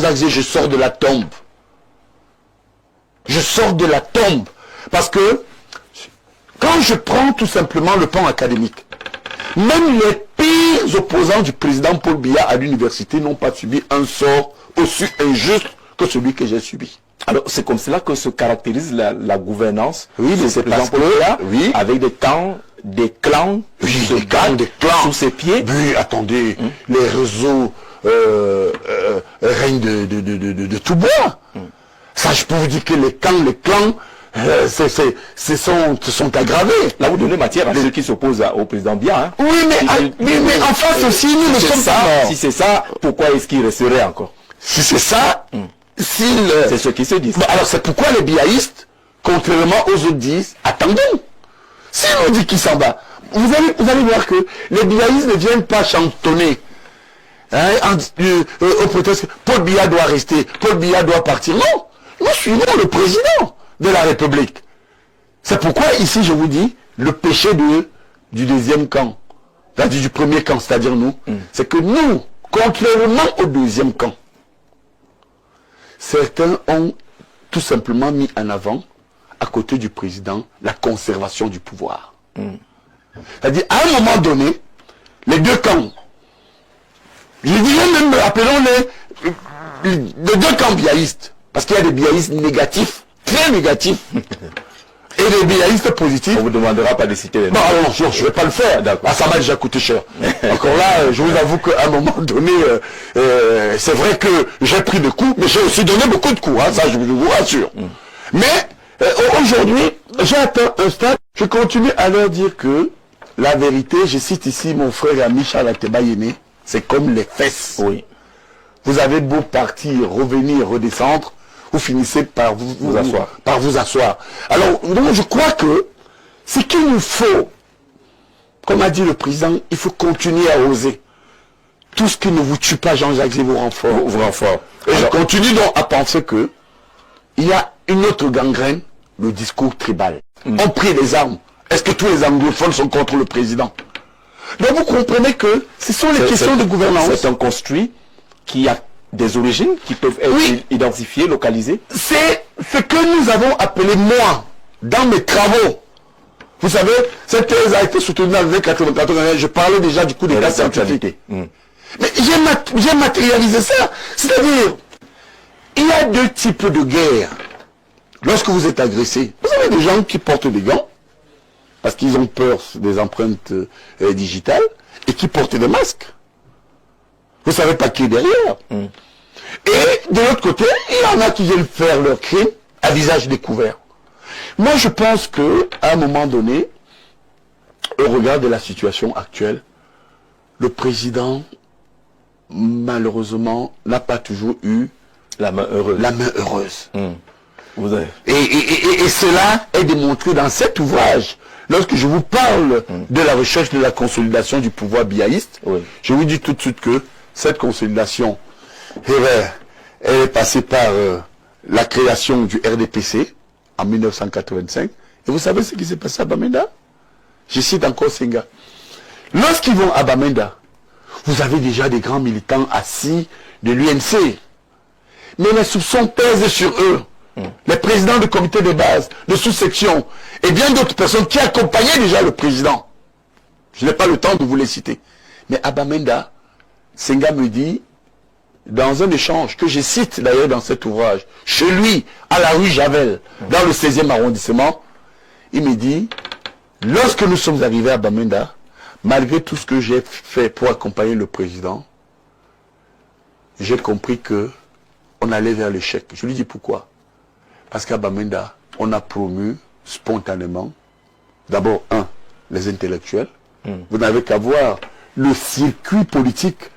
Jean-Jacques, je sors de la tombe. Je sors de la tombe. Parce que, quand je prends tout simplement le pan académique, même les pires opposants du président Paul Biya à l'université n'ont pas subi un sort aussi injuste que celui que j'ai subi. Alors, c'est comme cela que se caractérise la gouvernance. Oui, mais c'est parce que, oui, avec des clans, oui, des clans sous ses pieds. Oui, attendez, les réseaux règnent de tout bois. Ça, je peux vous dire que les clans, se sont aggravés. Là, vous donnez matière à ceux qui s'opposent au président Biya. Hein. Oui, mais en face aussi, nous ne sommes pas morts. Si c'est ça, pourquoi est-ce qu'il resterait encore? Si c'est ça, c'est ce qui se dit. Alors c'est pourquoi les biaïstes, contrairement aux autres, disent attendons. Si on dit qu'il s'en va, vous allez voir que les biaïstes ne viennent pas chantonner au prétexte que Paul Biya doit rester, Paul Biya doit partir. Non, nous suivons le président de la République. C'est pourquoi ici je vous dis le péché du deuxième camp, du premier camp, c'est-à-dire nous, c'est que nous, contrairement au deuxième camp, certains ont tout simplement mis en avant, à côté du président, la conservation du pouvoir. C'est-à-dire, à un moment donné, les deux camps, je dirais même, appelons-les deux camps biaïstes, parce qu'il y a des biaïstes négatifs, très négatifs, et des biaïstes positifs. On vous demandera pas de citer les noms. Non, je ne vais pas le faire. Ça m'a déjà coûté cher. Encore là, je vous avoue qu'à un moment donné, c'est vrai que j'ai pris des coups, mais j'ai aussi donné beaucoup de coups, hein, ça je vous rassure. Mais aujourd'hui, j'ai atteint un stade, je continue à leur dire que la vérité, je cite ici mon frère et ami Charles Ateba-Yéné, c'est comme les fesses. Oui. Vous avez beau partir, revenir, redescendre, vous finissez par vous asseoir. Alors, donc, je crois que ce qu'il nous faut, comme a dit le président, il faut continuer à oser. Tout ce qui ne vous tue pas, Jean-Jacques, vous rend fort. Et je continue donc à penser que il y a une autre gangrène, le discours tribal. On prie les armes. Est-ce que tous les anglophones sont contre le président? Donc vous comprenez que ce sont les questions de gouvernance. C'est un construit qui a des origines qui peuvent être identifiées, localisées. C'est ce que nous avons appelé, moi, dans mes travaux. Vous savez, cette thèse a été soutenue en 1994. Je parlais déjà du coup des cas scientifiques. Mais j'ai matérialisé ça. C'est-à-dire, il y a deux types de guerres. Lorsque vous êtes agressé, vous avez des gens qui portent des gants, parce qu'ils ont peur des empreintes digitales, et qui portent des masques. Vous ne savez pas qui est derrière. Et de l'autre côté, il y en a qui viennent faire leur crime à visage découvert. Moi, je pense que à un moment donné, au regard de la situation actuelle, le président, malheureusement, n'a pas toujours eu la main heureuse. Et cela est démontré dans cet ouvrage. Lorsque je vous parle de la recherche de la consolidation du pouvoir biaïste, je vous dis tout de suite que cette consolidation, elle est passée par la création du RDPC en 1985. Et vous savez ce qui s'est passé à Bamenda? Je cite encore Senga. Lorsqu'ils vont à Bamenda, vous avez déjà des grands militants assis de l'UNC. Mais les soupçons pèsent sur eux. Les présidents de comité de base, de sous-section, et bien d'autres personnes qui accompagnaient déjà le président. Je n'ai pas le temps de vous les citer. Mais à Bamenda, Senga me dit, dans un échange que je cite d'ailleurs dans cet ouvrage, chez lui, à la rue Javel, dans le 16e arrondissement, il me dit, lorsque nous sommes arrivés à Bamenda, malgré tout ce que j'ai fait pour accompagner le président, j'ai compris que on allait vers l'échec. Je lui dis pourquoi? Parce qu'à Bamenda, on a promu spontanément, d'abord, les intellectuels. Vous n'avez qu'à voir le circuit politique.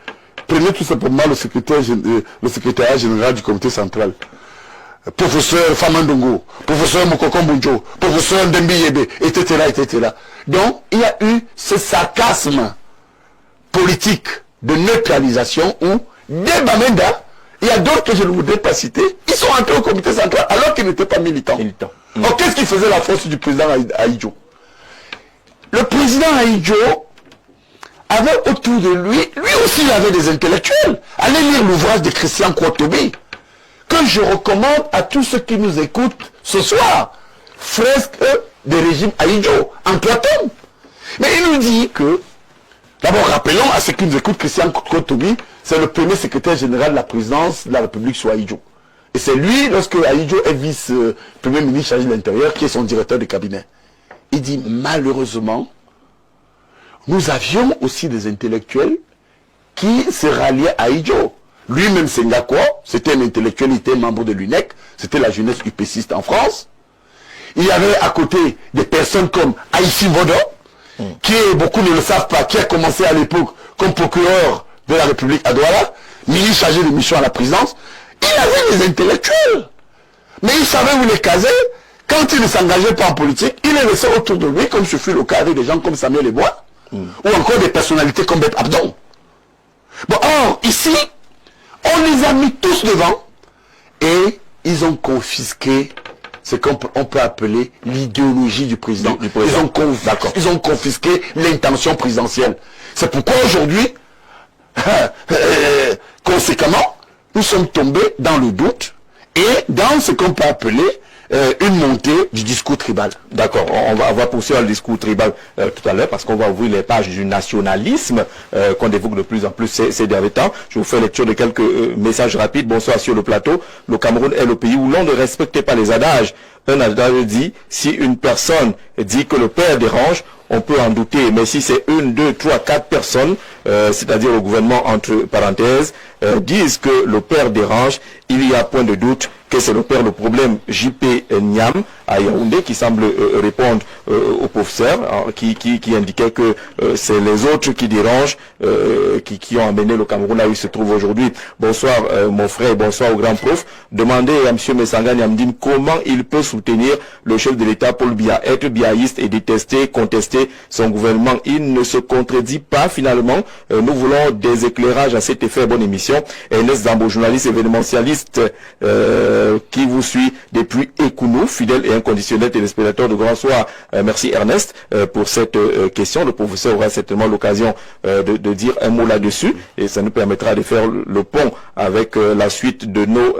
Prenez tout simplement le secrétariat général du comité central. Professeur Famandongo, professeur Mokoko Mbunjo, professeur Ndembi Yebe, etc. Donc, il y a eu ce sarcasme politique de neutralisation où, dès Bamenda, il y a d'autres que je ne voudrais pas citer, ils sont entrés au comité central alors qu'ils n'étaient pas militants. Alors qu'est-ce qui faisait la force du président Ahidjo? Le président Ahidjo avait autour de lui, lui aussi il avait des intellectuels. Allez lire l'ouvrage de Christian Kouatobi, que je recommande à tous ceux qui nous écoutent ce soir. Fresque des régimes Ahidjo, en 3 tomes. Mais il nous dit que, d'abord rappelons à ceux qui nous écoutent, Christian Kouatobi, c'est le premier secrétaire général de la présidence de la République sous Ahidjo. Et c'est lui, lorsque Ahidjo est vice-premier ministre chargé de l'Intérieur, qui est son directeur de cabinet. Il dit, malheureusement, nous avions aussi des intellectuels qui se ralliaient à Ahidjo. Lui-même, Sengakwa, c'était un intellectuel, il était membre de l'UNEC, c'était la jeunesse UPCiste en France. Il y avait à côté des personnes comme Aïssi Vodo, qui, beaucoup ne le savent pas, qui a commencé à l'époque comme procureur de la République à Douala, ministre chargé de mission à la présidence. Il avait des intellectuels. Mais il savait où les caser. Quand il ne s'engageait pas en politique, il les laissait autour de lui, comme ce fut le cas avec des gens comme Samuel Ebois, ou encore des personnalités comme Beth Abdon. Bon, or, ici, on les a mis tous devant, et ils ont confisqué ce qu'on peut appeler l'idéologie du président. Ils ont confisqué l'intention présidentielle. C'est pourquoi aujourd'hui, conséquemment, nous sommes tombés dans le doute et dans ce qu'on peut appeler une montée du discours tribal. D'accord, on va poursuivre le discours tribal tout à l'heure parce qu'on va ouvrir les pages du nationalisme qu'on évoque de plus en plus ces derniers temps. Je vous fais lecture de quelques messages rapides. Bonsoir sur le plateau. Le Cameroun est le pays où l'on ne respecte pas les adages. Un adage dit, si une personne dit que le père dérange, on peut en douter. Mais si c'est 1, 2, 3, 4 personnes, c'est-à-dire le gouvernement entre parenthèses, disent que le père dérange, il y a point de doute que c'est le père le problème. JP Niam à Yaoundé qui semble répondre au professeur qui indiquait que c'est les autres qui dérangent, qui ont amené le Cameroun là où il se trouve aujourd'hui. Bonsoir mon frère, bonsoir au grand prof. Demandez à M. Messanga Niamdine comment il peut soutenir le chef de l'État Paul Biya, être biaïste et détester, contester son gouvernement. Il ne se contredit pas finalement. Nous voulons des éclairages à cet effet. Bonne émission. Ernest Zambo, journaliste événementialiste qui vous suit depuis Ekounou, fidèle et inconditionnel téléspectateur de Grand Soir. Merci Ernest pour cette question. Le professeur aura certainement l'occasion de dire un mot là-dessus et ça nous permettra de faire le pont avec la suite de nos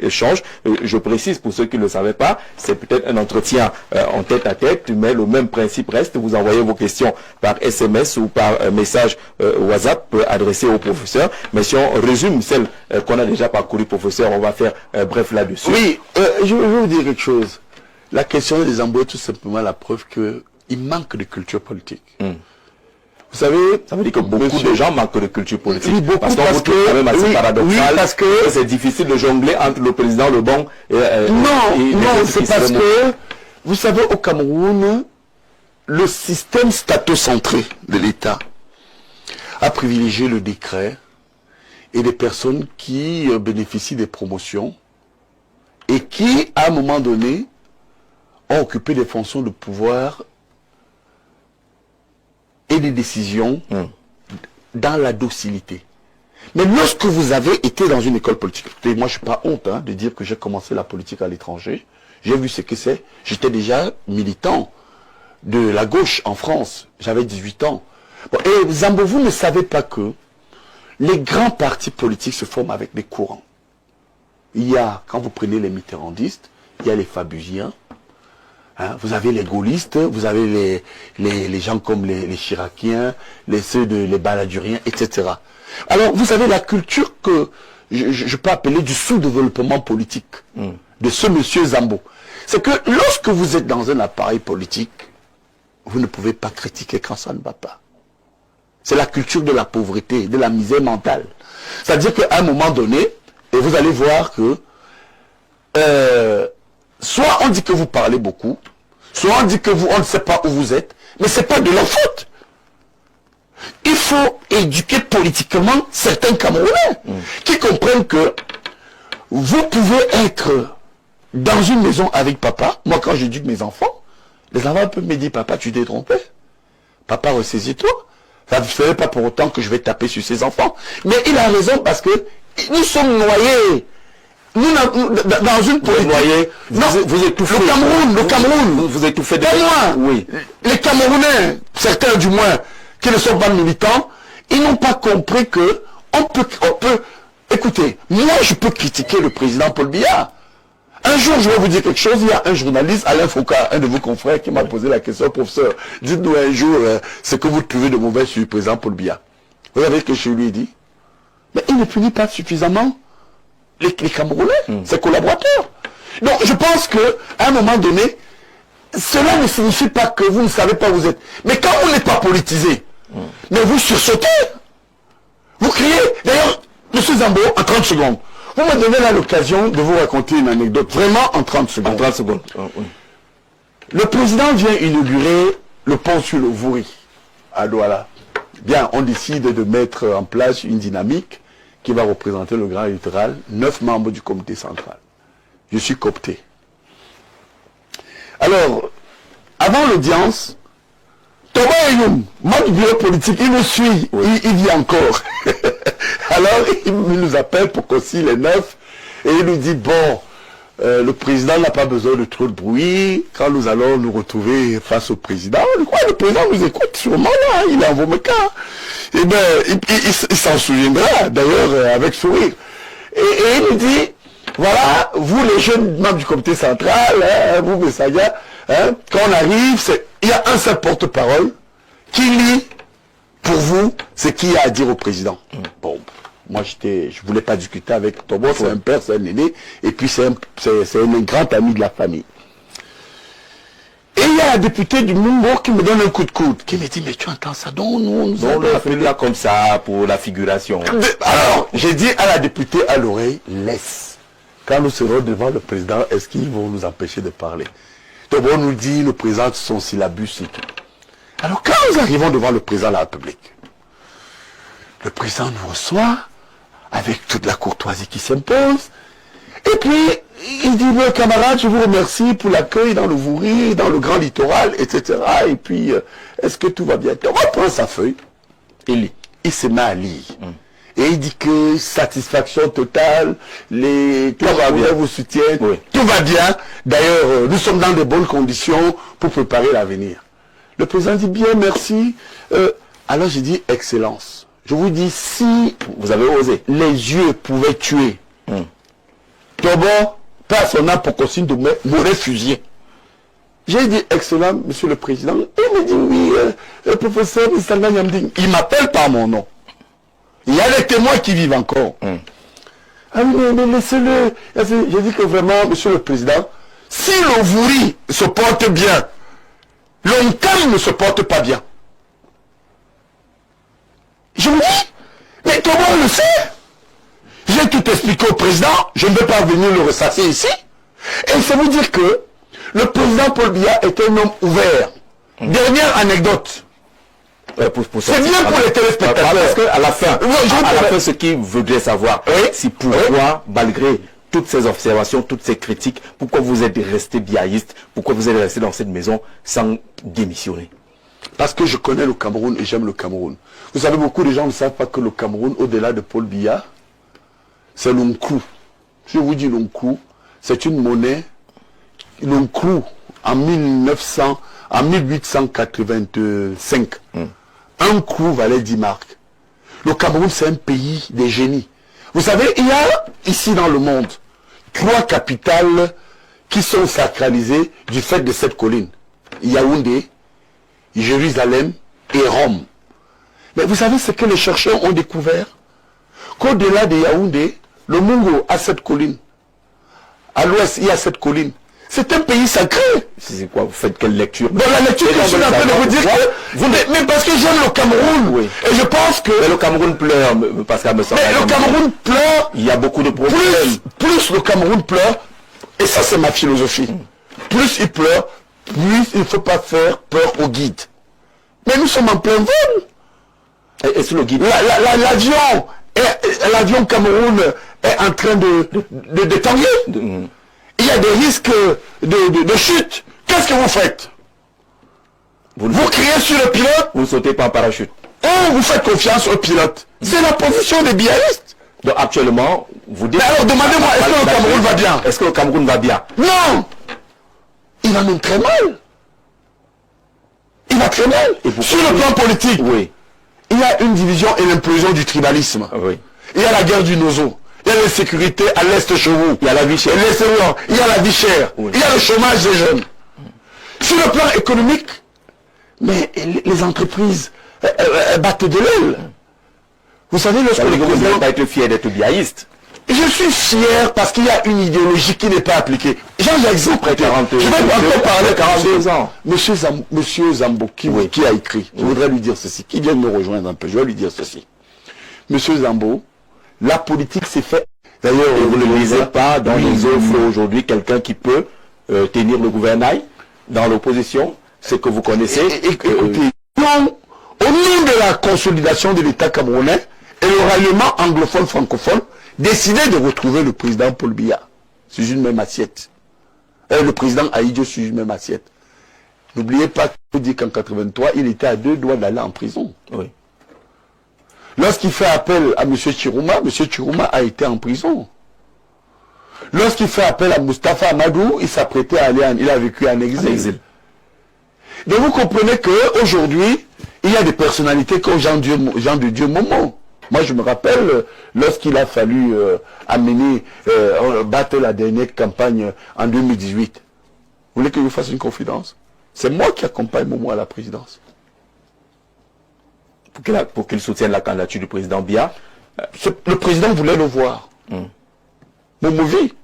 échanges. Je précise pour ceux qui ne le savaient pas, c'est peut-être un entretien en tête à tête, mais le même principe reste. Vous envoyez vos questions par SMS ou par message WhatsApp adressé au professeur. Mais si on résume celle qu'on a déjà parcouru, professeur, on va faire bref là-dessus. Oui, je veux vous dire quelque chose. La question des embrouilles est tout simplement la preuve qu'il manque de culture politique. Vous savez, ça veut dire que beaucoup de gens manquent de culture politique. Oui, beaucoup, parce qu'on vous trouve quand même assez paradoxal. Parce que c'est difficile de jongler entre le président, le bon et non, c'est parce que, vous savez, au Cameroun, le système statocentré de l'État a privilégié le décret et des personnes qui bénéficient des promotions et qui, à un moment donné, ont occupé des fonctions de pouvoir et des décisions dans la docilité. Mais lorsque vous avez été dans une école politique, et moi je suis pas honte de dire que j'ai commencé la politique à l'étranger, j'ai vu ce que c'est, j'étais déjà militant de la gauche en France, j'avais 18 ans. Bon, et Zambo, vous ne savez pas que les grands partis politiques se forment avec des courants. Il y a, quand vous prenez les mitterrandistes, il y a les fabusiens, vous avez les gaullistes, vous avez les gens comme les chiraciens, les baladuriens, etc. Alors, vous avez la culture que je peux appeler du sous-développement politique de ce monsieur Zambo. C'est que lorsque vous êtes dans un appareil politique, vous ne pouvez pas critiquer quand ça ne va pas. C'est la culture de la pauvreté, de la misère mentale. C'est-à-dire qu'à un moment donné, et vous allez voir que soit on dit que vous parlez beaucoup, soit on dit que on ne sait pas où vous êtes, mais ce n'est pas de leur faute. Il faut éduquer politiquement certains Camerounais qui comprennent que vous pouvez être dans une maison avec papa. Moi, quand j'éduque mes enfants, les enfants peuvent me dire, papa, tu t'es trompé. Papa, ressaisis-toi. Ça ne fait pas pour autant que je vais taper sur ses enfants. Mais il a raison parce que nous sommes noyés. Nous, dans une politique. Vous étouffez. Le Cameroun. Vous étouffez. Pas moi. Oui. Les Camerounais, certains du moins, qui ne sont pas militants, ils n'ont pas compris que on peut, écoutez, moi je peux critiquer le président Paul Biya. Un jour, je vais vous dire quelque chose, il y a un journaliste, Alain Foucault, un de vos confrères, qui m'a posé la question, professeur, dites-nous un jour ce que vous trouvez de mauvais sur le président Paul Biya. Vous savez ce que je lui ai dit? Mais il ne punit pas suffisamment les Camerounais, ses collaborateurs. Donc je pense que à un moment donné, cela ne signifie pas que vous ne savez pas où vous êtes. Mais quand vous n'êtes pas politisé, mais vous sursautez, vous criez. D'ailleurs, M. Zambo, en 30 secondes, vous me donnez là l'occasion de vous raconter une anecdote, vraiment en 30 secondes. En 30 secondes. Oui. Le président vient inaugurer le pont sur le Vouri, à Douala. Bien, on décide de mettre en place une dynamique qui va représenter le Grand Littoral, 9 membres du comité central. Je suis coopté. Alors, avant l'audience, Thomas Ayoum, moi du bureau politique, il me suit, il vit encore. Alors, il nous appelle pour qu'on signe les 9, et il nous dit, bon, le président n'a pas besoin de trop de bruit, quand nous allons nous retrouver face au président, le président nous écoute sûrement là, il est en vos cas. Et bien, il s'en souviendra, d'ailleurs, avec sourire. Et il nous dit, voilà, vous les jeunes membres du comité central, vous Messaya, quand on arrive, il y a un seul porte-parole qui lit pour vous ce qu'il y a à dire au président. Bon, moi je voulais pas discuter avec Tobo, c'est un père, c'est un aîné, et puis c'est un grand ami de la famille. Et il y a un député du Mumbo qui me donne un coup de coude, qui me dit, mais tu entends ça, donc nous on l'a fait là comme ça pour la figuration. Alors, j'ai dit à la députée à l'oreille, laisse. Quand nous serons devant le président, est-ce qu'ils vont nous empêcher de parler? Donc on nous dit, le président, son syllabus et tout. Alors quand nous arrivons devant le président de la République, le président nous reçoit avec toute la courtoisie qui s'impose. Et puis, il dit, mes camarades, je vous remercie pour l'accueil dans le Vouri, dans le Grand Littoral, etc. Et puis, est-ce que tout va bien? On reprend sa feuille, il se met à lire. Et il dit que satisfaction totale, les Camerounais vous soutiennent, tout va bien. D'ailleurs, nous sommes dans de bonnes conditions pour préparer l'avenir. Le président dit bien, merci. Alors j'ai dit, excellence. Je vous dis, si vous avez osé, les yeux pouvaient tuer. Tobo, pas son âme pour consigne de m'aurait fusillé. J'ai dit, excellent, monsieur le président. Il me dit, oui, le professeur Missanga Nyamding. Il m'appelle par mon nom. Il y a des témoins qui vivent encore. Ah mais laissez-le. J'ai dit que vraiment, monsieur le président, si le Vouri se porte bien, l'Onkam ne se porte pas bien. Je me dis, mais tout le monde le sait. J'ai tout expliqué au président, je ne vais pas venir le ressasser ici. Et il faut vous dire que le président Paul Biya est un homme ouvert. Dernière anecdote. C'est bien pour les téléspectateurs. Parce qu'à la fin, ce qu'il voudrait savoir, c'est pourquoi, malgré toutes ces observations, toutes ces critiques, pourquoi vous êtes resté biaïste, pourquoi vous êtes resté dans cette maison sans démissionner? Parce que je connais le Cameroun et j'aime le Cameroun. Vous savez, beaucoup de gens ne savent pas que le Cameroun, au-delà de Paul Biya, c'est l'Onkou. Je vous dis l'Onkou, c'est une monnaie. L'Onkou, en 1885, un coup valait 10 marques. Le Cameroun, c'est un pays des génies. Vous savez, il y a ici dans le monde 3 capitales qui sont sacralisées du fait de cette colline. Yaoundé, Jérusalem et Rome. Mais vous savez ce que les chercheurs ont découvert? Qu'au-delà de Yaoundé, le Mungo a cette colline. À l'ouest, il y a cette colline. C'est un pays sacré. C'est quoi? Vous faites quelle lecture? Dans la lecture que je suis en train de vous dire que... Mais parce que j'aime le Cameroun. Oui. Et je pense que... Mais le Cameroun pleure, parce qu'à me semble... Mais le Cameroun pleure... Il y a beaucoup de problèmes. Plus le Cameroun pleure, et ça c'est ma philosophie, plus il pleure, plus il ne faut pas faire peur au guide. Mais nous sommes en plein vol. Et sur le guide... L'avion Cameroun est en train de tanguer. Il y a des risques de chute. Qu'est-ce que vous faites? Vous criez sur le pilote? Vous ne sautez pas en parachute. Ou vous faites confiance au pilote? C'est la position des biaïstes. Donc actuellement, vous dites... Mais alors demandez-moi, est-ce que le Cameroun va bien? Est-ce que le Cameroun va bien? Non! Il va même très mal. Il va très mal. Sur le plan politique, oui, il y a une division et l'implosion du tribalisme. oui. Il y a la guerre du Nozo. Il y a l'insécurité à l'Est chez vous. Il y a la vie chère. Il y a la vie chère. Oui. Il y a le chômage des jeunes. Sur le plan économique, mais les entreprises battent de l'aile. Vous savez, lorsque le Vous président... n'allez pas être fier d'être biaïste. Je suis fier parce qu'il y a une idéologie qui n'est pas appliquée. J'ai exemple. Je vais encore parler 42 ans. Monsieur Zambo, qui a écrit, je voudrais lui dire ceci, qui vient de me rejoindre un peu, je vais lui dire ceci. Monsieur Zambo, la politique s'est faite. D'ailleurs, vous ne lisez pas dans les offres aujourd'hui quelqu'un qui peut tenir le gouvernail dans l'opposition, ce que vous connaissez. Écoutez, au nom de la consolidation de l'État camerounais et le ralliement anglophone-francophone, décidez de retrouver le président Paul Biya sur une même assiette. Le président Ahidjo sur une même assiette. N'oubliez pas qu'il dit qu'en 83, il était à 2 doigts d'aller en prison. Oui. Lorsqu'il fait appel à M. Chirouma a été en prison. Lorsqu'il fait appel à Mustafa Amadou, il s'apprêtait à aller il a vécu en exil. Donc vous comprenez qu'aujourd'hui, il y a des personnalités comme Jean de Dieu Momo. Moi, je me rappelle, lorsqu'il a fallu battre la dernière campagne en 2018. Vous voulez que je vous fasse une confidence? C'est moi qui accompagne Momo à la présidence. Pour qu'il soutienne la candidature du président Biya. Le président voulait le voir. Momo vit.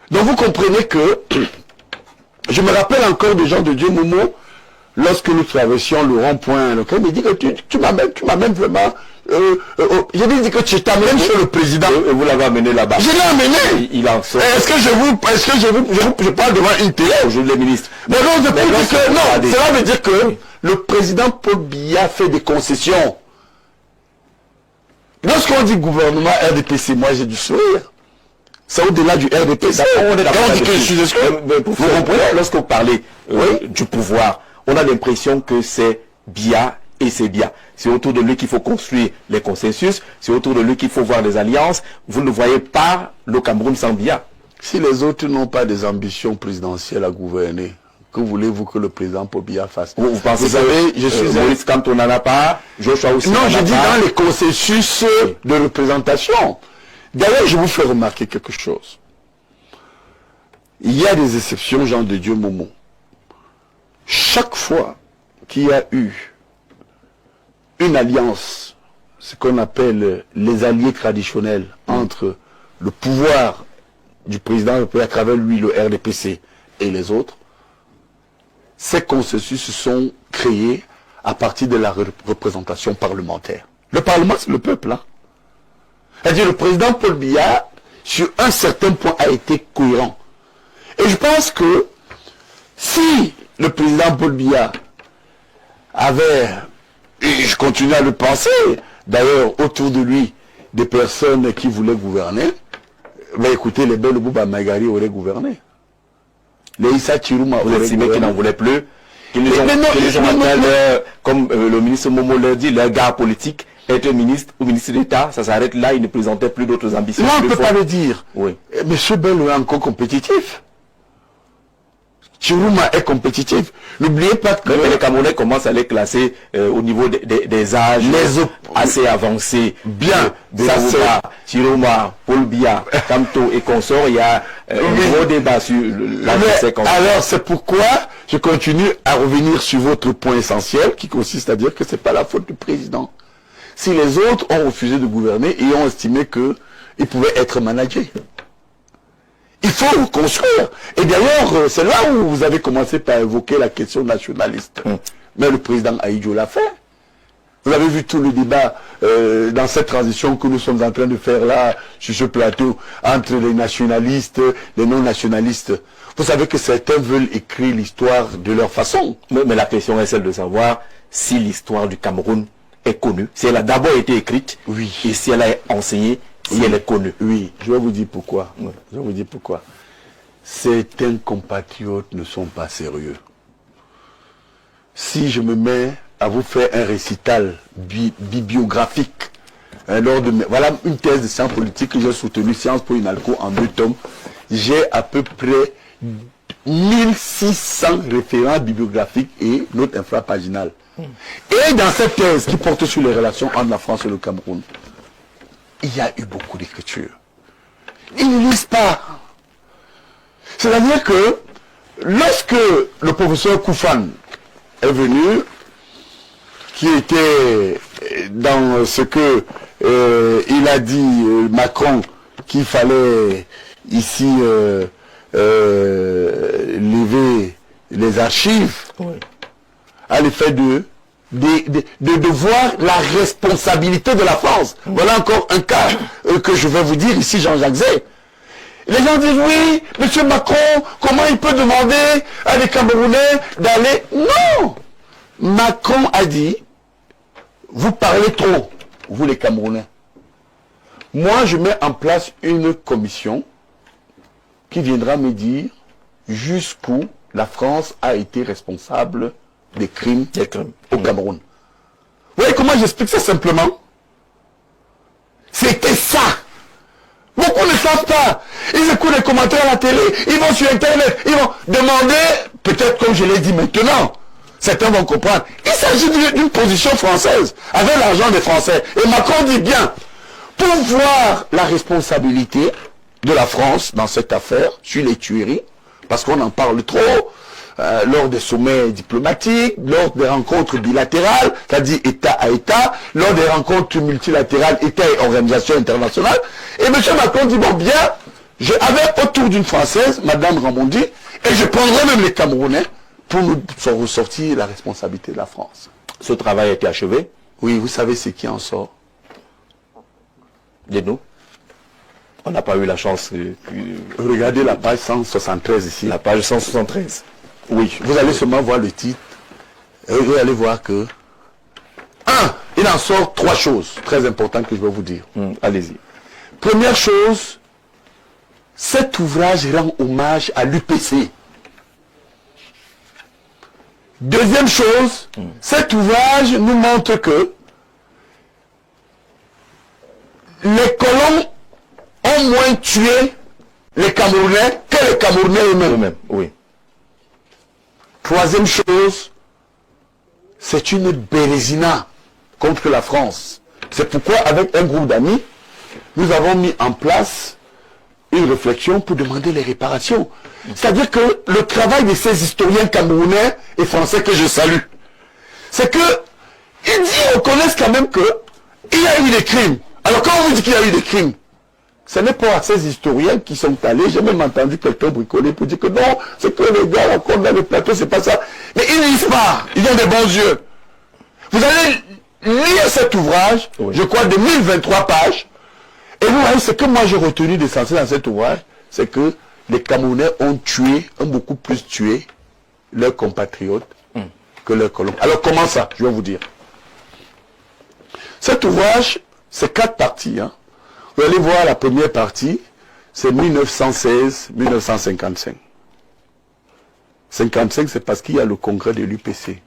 Donc vous comprenez que, je me rappelle encore de Jean de Dieu Momo, lorsque nous traversions le rond-point, il me dit que tu m'amènes vraiment... je lui dis que tu t'amènes chez le président. Et vous l'avez amené là-bas. Je l'ai amené. Il en sort. Est-ce que je parle devant une télé? Aujourd'hui, les ministres. Mais non, cela veut dire que le président Paul Biya fait des concessions. Lorsqu'on dit gouvernement RDPC, moi j'ai du sourire. C'est au-delà du RDPC. On est d'accord. Vous comprenez? Lorsque vous parlez du pouvoir, on a l'impression que c'est Biya et c'est Biya. C'est autour de lui qu'il faut construire les consensus, c'est autour de lui qu'il faut voir des alliances. Vous ne voyez pas le Cameroun sans Biya. Si les autres n'ont pas des ambitions présidentielles à gouverner, que voulez-vous que le président Paul Biya fasse? Vous pensez vous savez, je suis Maurice Kamto n'en a pas, Joshua aussi. Non, je dis dans les consensus de représentation. D'ailleurs, je vous fais remarquer quelque chose. Il y a des exceptions, Jean de Dieu Momo. Chaque fois qu'il y a eu une alliance, ce qu'on appelle les alliés traditionnels entre le pouvoir du président à travers lui, le RDPC et les autres, ces consensus se sont créés à partir de la représentation parlementaire. Le Parlement, c'est le peuple. C'est-à-dire le président Paul Biya, sur un certain point, a été cohérent. Et je pense que si le président Paul Biya avait, et je continue à le penser, d'ailleurs autour de lui, des personnes qui voulaient gouverner, ben écoutez, les Belle Bouba Magari auraient gouverné. Les Issa Chirouma auraient gouverné. Vous estimez qu'ils n'en voulaient plus, qu'ils les ont appelés, comme le ministre Momo leur dit, leur gars politique, être ministre ou ministre d'État, ça s'arrête là, il ne présentait plus d'autres ambitions. Non, on ne peut pas le dire. Oui. Monsieur Bello est encore compétitif. Chirouma est compétitif. N'oubliez pas que... Mais les Camerounais commencent à les classer au niveau des âges assez avancés. Bien. Ça c'est Chirouma, Paul Biya, Kamto et consorts. Il y a un gros débat sur la conséquence. Alors c'est pourquoi je continue à revenir sur votre point essentiel qui consiste à dire que ce n'est pas la faute du président. Si les autres ont refusé de gouverner et ont estimé qu'ils pouvaient être managés. Il faut construire. Et d'ailleurs, c'est là où vous avez commencé par évoquer la question nationaliste. Mais le président Ahidjo l'a fait. Vous avez vu tout le débat dans cette transition que nous sommes en train de faire là, sur ce plateau, entre les nationalistes, les non-nationalistes. Vous savez que certains veulent écrire l'histoire de leur façon. Mais la question est celle de savoir si l'histoire du Cameroun est connue, si elle a d'abord été écrite, oui, et si elle a enseigné, si elle est connue. Oui, je vais vous dire pourquoi. Je vais vous dire pourquoi. Certains compatriotes ne sont pas sérieux. Si je me mets à vous faire un récital bibliographique, voilà une thèse de sciences politiques que j'ai soutenue, Sciences pour une alco en 2 tomes, j'ai à peu près 1600 référents bibliographiques et notes infrapaginales. Et dans cette thèse qui porte sur les relations entre la France et le Cameroun, il y a eu beaucoup d'écriture. Ils ne lisent pas. C'est-à-dire que lorsque le professeur Koufan est venu, qui était dans ce que il a dit Macron, qu'il fallait ici lever les archives, oui, à l'effet de voir la responsabilité de la France. Oui. Voilà encore un cas que je vais vous dire ici, Jean-Jacques Zay. Les gens disent, oui, M. Macron, comment il peut demander à les Camerounais d'aller... Non! Macron a dit, vous parlez trop, vous les Camerounais. Moi, je mets en place une commission qui viendra me dire jusqu'où la France a été responsable des crimes au Cameroun. Vous voyez comment j'explique ça simplement? C'était ça. Beaucoup ne savent pas. Ils écoutent les commentaires à la télé, ils vont sur Internet, ils vont demander, peut-être comme je l'ai dit maintenant, certains vont comprendre. Il s'agit d'une position française, avec l'argent des Français. Et Macron dit bien, pour voir la responsabilité de la France dans cette affaire, sur les tueries, parce qu'on en parle trop, lors des sommets diplomatiques, lors des rencontres bilatérales, c'est-à-dire État à État, lors des rencontres multilatérales, État et organisations internationales. Et M. Macron dit, bon bien, je avais autour d'une Française, Mme Ramondi, et je prendrai même les Camerounais pour nous ressortir la responsabilité de la France. Ce travail a été achevé? Oui, vous savez ce qui en sort. Dites-nous. On n'a pas eu la chance. Regardez la page 173 ici. La page 173. Oui, vous allez seulement voir le titre. Et vous allez voir que... il en sort 3 choses très importantes que je vais vous dire. Allez-y. Première chose, cet ouvrage rend hommage à l'UPC. Deuxième chose, cet ouvrage nous montre que les colons ont moins tué les Camerounais que les Camerounais eux-mêmes. Oui. Troisième chose, c'est une bérésina contre la France. C'est pourquoi, avec un groupe d'amis, nous avons mis en place une réflexion pour demander les réparations. C'est-à-dire que le travail de ces historiens camerounais et français que je salue, c'est que ils reconnaissent quand même qu'il y a eu des crimes. Alors quand on vous dit qu'il y a eu des crimes, ce n'est pas à ces historiens qui sont allés, j'ai même entendu quelqu'un bricoler pour dire que non, ce que les gars racontent dans le plateau, c'est pas ça. Mais ils ne lisent pas, ils ont des bons yeux. Vous allez lire cet ouvrage, oui, je crois de 1023 pages, et vous voyez, ce que moi j'ai retenu d'essentiel dans cet ouvrage, c'est que les Camerounais ont beaucoup plus tué leurs compatriotes que leurs colons. Alors comment ça? Je vais vous dire. Cet ouvrage, c'est 4 parties. Vous allez voir la première partie, c'est 1916-1955. 55, c'est parce qu'il y a le congrès de l'UPC.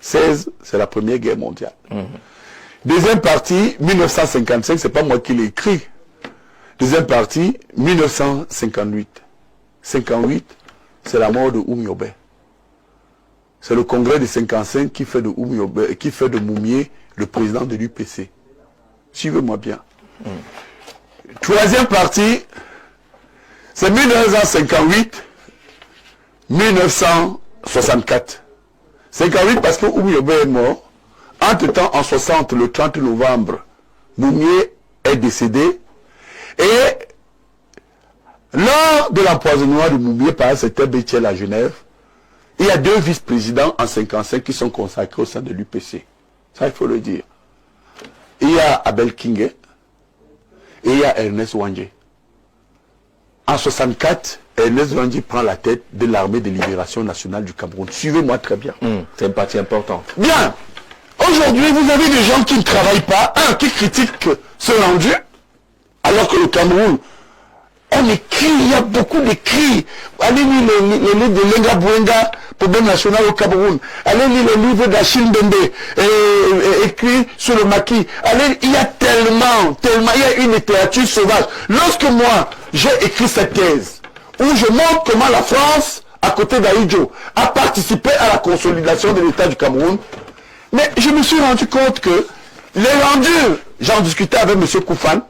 16, c'est la Première Guerre mondiale. Deuxième partie, 1955, c'est pas moi qui l'ai écrit. Deuxième partie, 1958. 58, c'est la mort de Oumyobé. C'est le congrès de 55 qui fait de Oumyobé, qui fait de Moumié le président de l'UPC. Suivez-moi bien. Troisième partie, c'est 1958, 1964. 58 parce que Oumyobé est mort. Entre-temps, en 60, le 30 novembre, Moumié est décédé. Et lors de l'empoisonnement de Moumié par cet Bétiel à Genève, il y a 2 vice-présidents en 55 qui sont consacrés au sein de l'UPC. Ça, il faut le dire. Il y a Abel Kingé et il y a Ernest Ouandjé. En 64, Ernest Ouandjé prend la tête de l'armée de libération nationale du Cameroun. Suivez-moi très bien. C'est une partie importante. Bien. Aujourd'hui, vous avez des gens qui ne travaillent pas, qui critiquent ce rendu, alors que le Cameroun, on écrit, il y a beaucoup d'écrits. Allez lire les livres de Lenga Bouenga, problème national au Cameroun. Allez lire les livres d'Achille Mbembe, écrits sur le maquis. Allez, il y a tellement, il y a une littérature sauvage. Lorsque moi, j'ai écrit cette thèse, où je montre comment la France à côté d'Ahidjo, a participé à la consolidation de l'État du Cameroun. Mais je me suis rendu compte que les rendus, j'en discutais avec M. Koufan,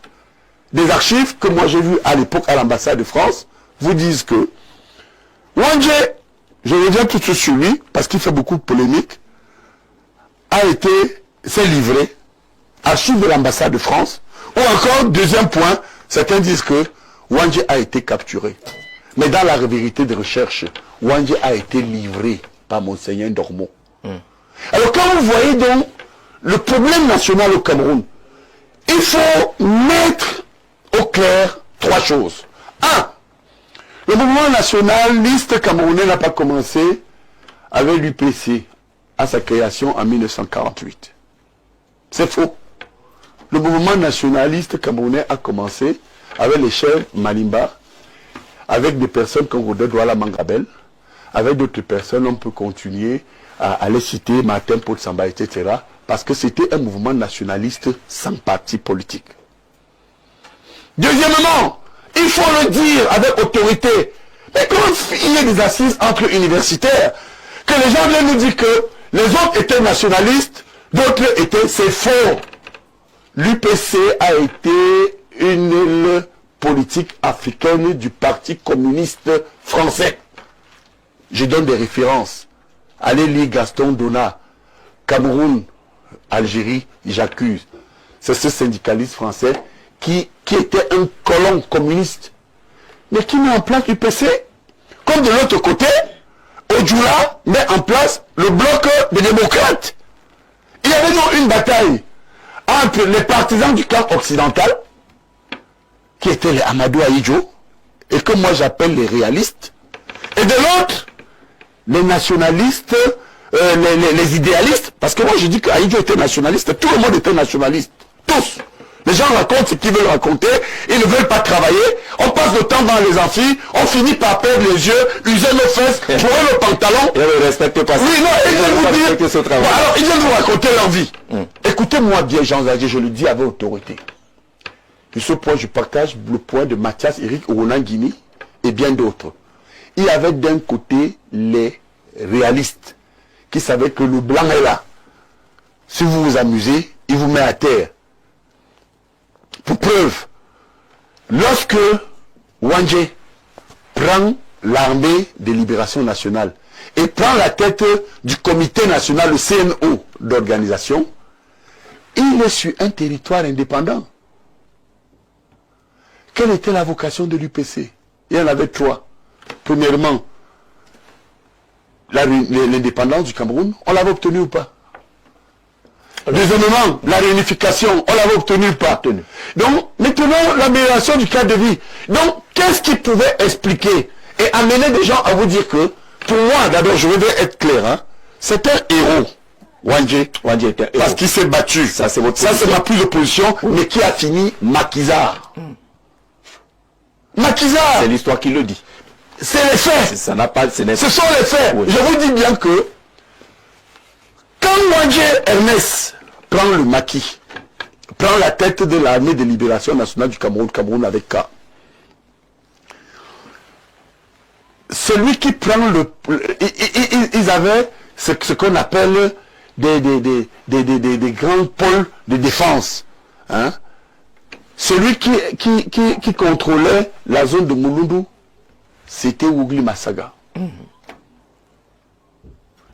des archives que moi j'ai vues à l'époque à l'ambassade de France, vous disent que Wandje, je reviens tout de suite sur lui, parce qu'il fait beaucoup de polémiques, s'est livré, archives de l'ambassade de France, ou encore, deuxième point, certains disent que Wandje a été capturé. Mais dans la vérité des recherches, Wandje a été livré par Monseigneur Dormo. Alors quand vous voyez donc le problème national au Cameroun, il faut mettre au clair trois choses. Un, le mouvement nationaliste camerounais n'a pas commencé avec l'UPC à sa création en 1948. C'est faux. Le mouvement nationaliste camerounais a commencé avec les chefs Malimba, avec des personnes comme Rodolphe Douala Mangabel, avec d'autres personnes, on peut continuer à les citer, Martin Paul Samba, etc. Parce que c'était un mouvement nationaliste sans parti politique. Deuxièmement, il faut le dire avec autorité. Mais quand il y a des assises entre universitaires, que les gens viennent nous dire que les autres étaient nationalistes, d'autres étaient, c'est faux. L'UPC a été une aile politique africaine du Parti communiste français. Je donne des références. Allez lire Gaston Donat, Cameroun, Algérie, j'accuse. C'est ce syndicaliste français qui était un colon communiste, mais qui met en place l'UPC. Comme de l'autre côté, Odjoula met en place le bloc des démocrates. Il y avait donc une bataille entre les partisans du camp occidental, qui étaient les Amadou Ahidjo, et que moi j'appelle les réalistes, et de l'autre, les nationalistes, les idéalistes, parce que moi je dis qu'Ahidjo était nationaliste, tout le monde était nationaliste, tous. Les gens racontent ce qu'ils veulent raconter, ils ne veulent pas travailler, on passe le temps dans les amphis, on finit par perdre les yeux, user nos fesses, jouer nos pantalons. Et ne respectez pas ça. Oui, non, ils viennent vous dire, bon, alors ils viennent vous raconter leur vie. Écoutez-moi bien, Jean Zagé, je le dis avec autorité. De ce point, je partage le point de Mathias Eric Ouonanguini et bien d'autres. Il y avait d'un côté les réalistes qui savaient que le blanc est là. Si vous vous amusez, il vous met à terre. Pour preuve, lorsque Wandje prend l'armée de libération nationale et prend la tête du comité national, le CNO d'organisation, il est sur un territoire indépendant. Quelle était la vocation de l'UPC? Il y en avait trois. Premièrement, l'indépendance du Cameroun, on l'avait obtenue ou pas? Deuxièmement, la réunification, on l'avait obtenue ou pas? Donc, maintenant, l'amélioration du cadre de vie. Donc, qu'est-ce qui pouvait expliquer et amener des gens à vous dire que, pour moi, d'abord, je voudrais être clair, hein, c'est un héros, Wandje était un héros. Parce qu'il s'est battu. Ça, c'est ma prise de position, mais qui a fini maquisard. Maquisard. C'est l'histoire qui le dit. C'est les faits. Ça n'a pas, ce sont les faits. Oui. Je vous dis bien que quand Wandje Ernest prend le maquis, prend la tête de l'armée de libération nationale du Cameroun, Cameroun avec K, celui qui prend ils avaient ce qu'on appelle des grands pôles de défense. Hein? Celui qui contrôlait la zone de Mouloudou, c'était Ougli Massaga.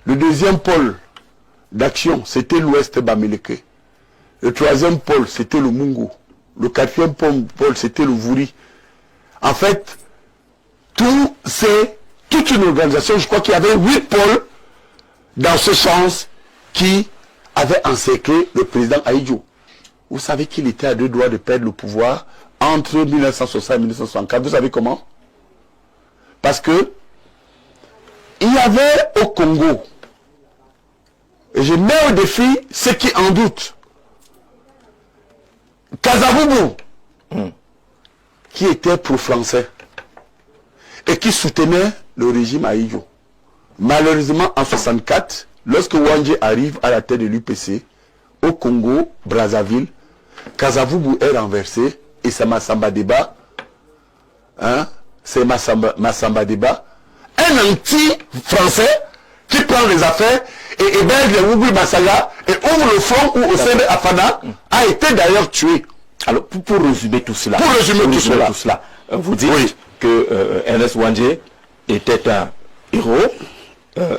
Le deuxième pôle d'action, c'était l'ouest Bamileke. Le troisième pôle, c'était le Mungu. Le quatrième pôle, c'était le Vouri. En fait, toute une organisation, je crois qu'il y avait 8 pôles dans ce sens qui avaient encerclé le président Ahidjo. Vous savez qu'il était à deux doigts de perdre le pouvoir entre 1960 et 1964. Vous savez comment? Parce que il y avait au Congo, et je mets au défi ceux qui en doutent, Kasavubu, qui était pro-français et qui soutenait le régime Ahidjo. Malheureusement, en 1964, lorsque Wandje arrive à la tête de l'UPC, au Congo, Brazzaville, Kasavubu est renversé et c'est Massamba Deba, hein, c'est Massamba Deba, un un anti-français qui prend les affaires et héberge les Wugli Massaga et ouvre le front où Osebe Afana a été d'ailleurs tué. Alors, pour résumer tout cela, vous dites que Ernest Ouandjé était un héros,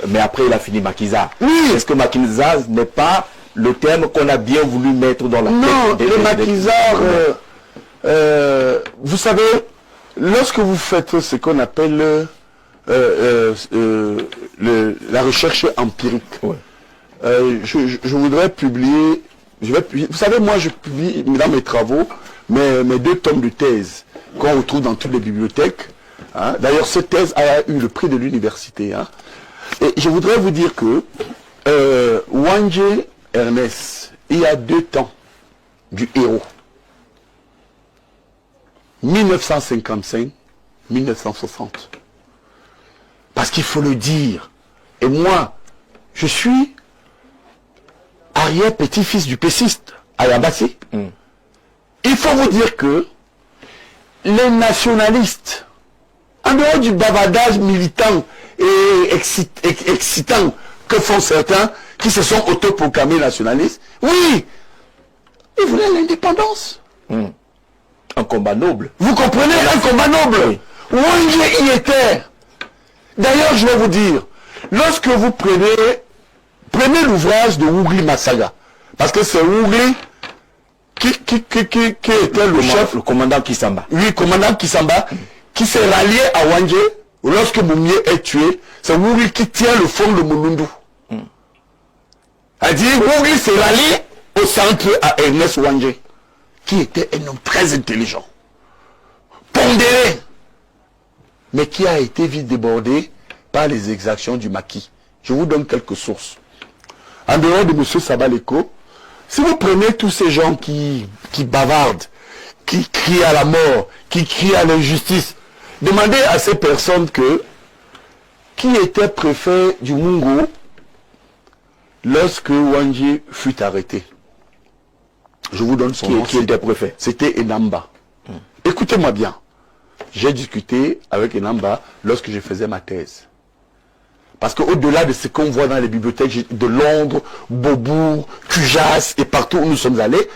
mais après il a fini maquisard. Oui. Est-ce que maquisard n'est pas le terme qu'on a bien voulu mettre dans la tête? Non, le maquisard, vous savez, lorsque vous faites ce qu'on appelle la recherche empirique, je voudrais publier, vous savez, moi je publie dans mes travaux mes 2 tomes de thèse qu'on retrouve dans toutes les bibliothèques. Hein. D'ailleurs, cette thèse a eu le prix de l'université. Hein. Et je voudrais vous dire que Ouandjé Ernest, il y a 2 temps du héros. 1955-1960. Parce qu'il faut le dire. Et moi, je suis arrière-petit-fils du péciste, Ayabassi. Il faut vous dire que les nationalistes, en dehors du bavardage militant et excitant que font certains qui se sont autoproclamés nationalistes, oui, ils voulaient l'indépendance. Un combat noble. Vous comprenez, un combat noble. Ouandjé y était. D'ailleurs, je vais vous dire, lorsque vous prenez l'ouvrage de Wugli Massaga, parce que c'est Wugli qui était le chef, le commandant Kisamba. Oui, commandant Kisamba, qui s'est rallié à Ouandjé lorsque Moumie est tué. C'est Wugli qui tient le fond de Mulundu. C'est-à-dire, Wugli s'est rallié au centre à Ernest Ouandjé, qui était un homme très intelligent, pondéré, mais qui a été vite débordé par les exactions du maquis. Je vous donne quelques sources. En dehors de M. Sabaleko, si vous prenez tous ces gens qui bavardent, qui crient à la mort, qui crient à l'injustice, demandez à ces personnes qui était préfet du Mungo lorsque Ouandjé fut arrêté. Je vous donne son nom. Qui était préfet? C'était Enamba. Écoutez-moi bien. J'ai discuté avec Enamba lorsque je faisais ma thèse. Parce qu'au-delà de ce qu'on voit dans les bibliothèques de Londres, Beaubourg, Cujas et partout où nous sommes allés,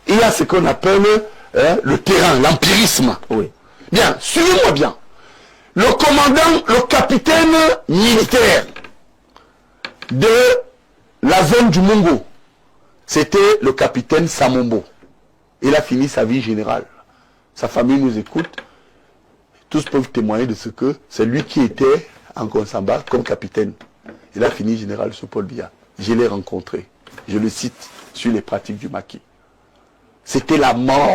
il y a ce qu'on appelle le terrain, l'empirisme. Oui. Bien, suivez-moi bien. Le commandant, le capitaine militaire de la zone du Mungo, c'était le capitaine Samombo. Il a fini sa vie générale. Sa famille nous écoute. Tous peuvent témoigner de ce que c'est lui qui était en Konsamba comme capitaine. Il a fini général sous Paul Biya. Je l'ai rencontré. Je le cite sur les pratiques du maquis. C'était la mort.